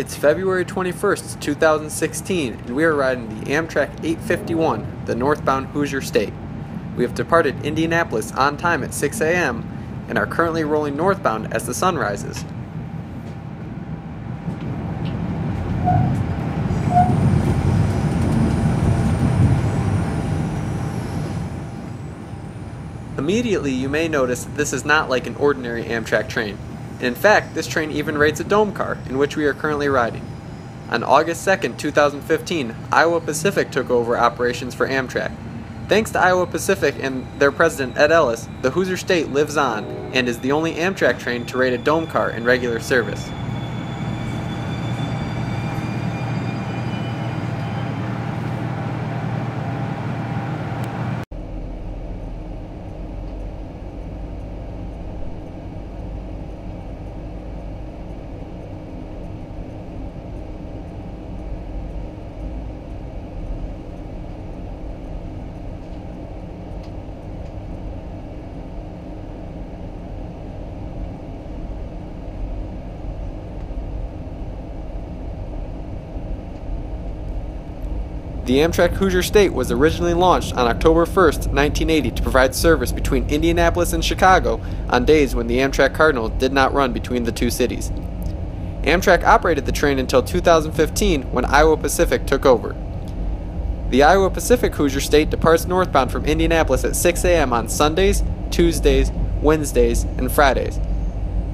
It's February 21st, 2016, and we are riding the Amtrak 851, the northbound Hoosier State. We have departed Indianapolis on time at 6 a.m. and are currently rolling northbound as the sun rises. Immediately, you may notice that this is not like an ordinary Amtrak train. And in fact, this train even rates a dome car, in which we are currently riding. On August 2nd, 2015, Iowa Pacific took over operations for Amtrak. Thanks to Iowa Pacific and their president Ed Ellis, the Hoosier State lives on and is the only Amtrak train to rate a dome car in regular service. The Amtrak Hoosier State was originally launched on October 1st, 1980 to provide service between Indianapolis and Chicago on days when the Amtrak Cardinal did not run between the two cities. Amtrak operated the train until 2015 when Iowa Pacific took over. The Iowa Pacific Hoosier State departs northbound from Indianapolis at 6 a.m. on Sundays, Tuesdays, Wednesdays, and Fridays.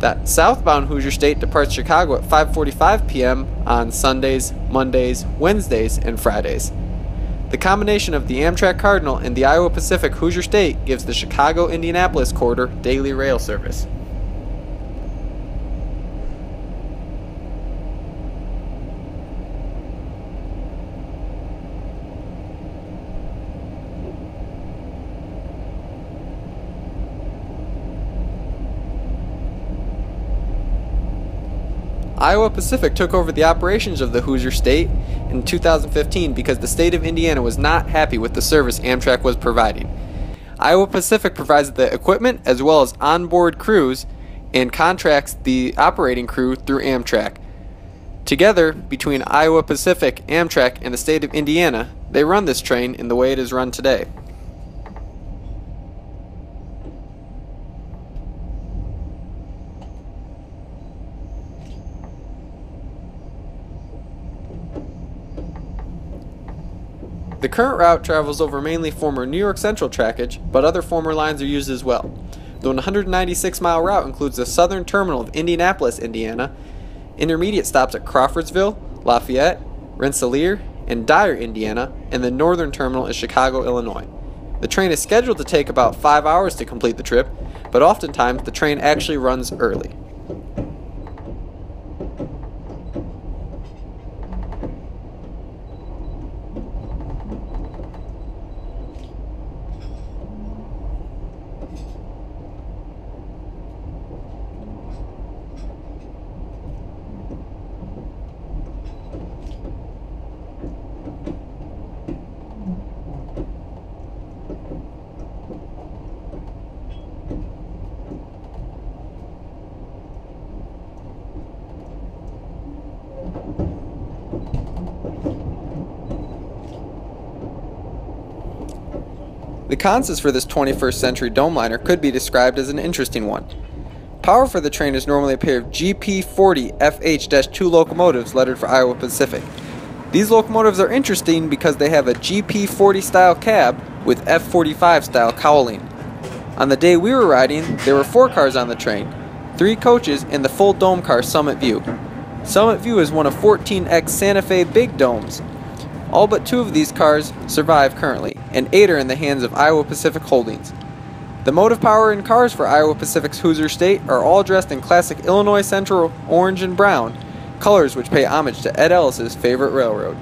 That southbound Hoosier State departs Chicago at 5:45 p.m. on Sundays, Mondays, Wednesdays, and Fridays. The combination of the Amtrak Cardinal and the Iowa Pacific Hoosier State gives the Chicago-Indianapolis corridor daily rail service. Iowa Pacific took over the operations of the Hoosier State in 2015 because the state of Indiana was not happy with the service Amtrak was providing. Iowa Pacific provides the equipment as well as onboard crews and contracts the operating crew through Amtrak. Together, between Iowa Pacific, Amtrak, and the state of Indiana, they run this train in the way it is run today. The current route travels over mainly former New York Central trackage, but other former lines are used as well. The 196-mile route includes the southern terminal of Indianapolis, Indiana, intermediate stops at Crawfordsville, Lafayette, Rensselaer, and Dyer, Indiana, and the northern terminal is Chicago, Illinois. The train is scheduled to take about 5 hours to complete the trip, but oftentimes the train actually runs early. The consist for this 21st century dome liner could be described as an interesting one. Power for the train is normally a pair of GP40 FH-2 locomotives lettered for Iowa Pacific. These locomotives are interesting because they have a GP40 style cab with F45 style cowling. On the day we were riding, there were 4 cars on the train, 3 coaches and the full dome car Summit View. Summit View is one of 14 ex-Santa Fe big domes. All but 2 of these cars survive currently, and 8 are in the hands of Iowa Pacific Holdings. The motive power in cars for Iowa Pacific's Hoosier State are all dressed in classic Illinois Central orange and brown, colors which pay homage to Ed Ellis's favorite railroad.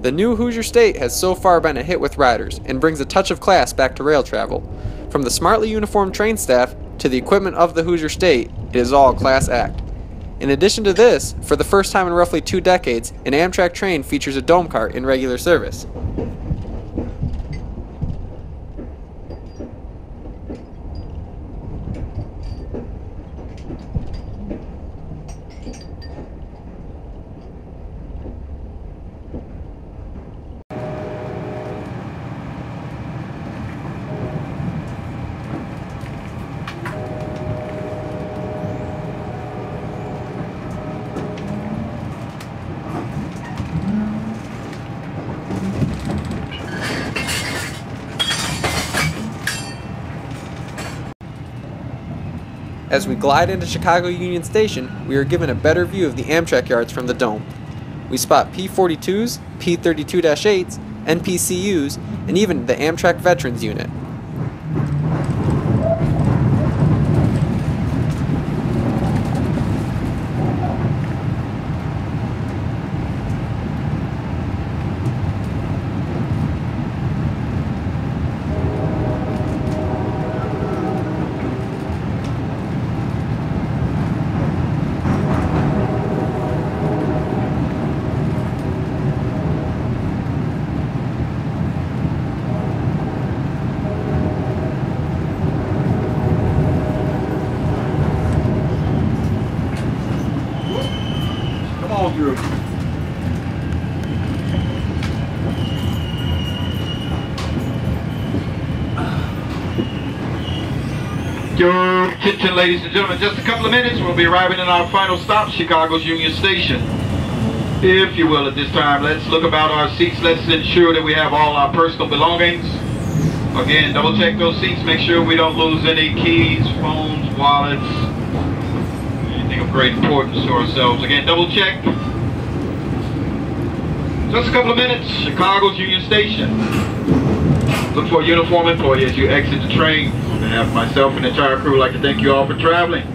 The new Hoosier State has so far been a hit with riders and brings a touch of class back to rail travel. From the smartly uniformed train staff to the equipment of the Hoosier State, it is all a class act. In addition to this, for the first time in roughly 2 decades, an Amtrak train features a dome cart in regular service. As we glide into Chicago Union Station, we are given a better view of the Amtrak yards from the dome. We spot P-42s, P-32-8s, NPCUs, and even the Amtrak Veterans Unit. Drew. Your attention, ladies and gentlemen, just a couple of minutes, we'll be arriving in our final stop, Chicago's Union Station. If you will, at this time, let's look about our seats. Let's ensure that we have all our personal belongings. Again, double check those seats, make sure we don't lose any keys, phones, wallets, anything of great importance to ourselves. Again, double check. Just a couple of minutes, Chicago's Union Station. Look for a uniform employee as you exit the train. On behalf of myself and the entire crew, I'd like to thank you all for traveling.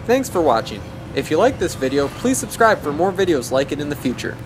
Thanks for watching. If you like this video, please subscribe for more videos like it in the future.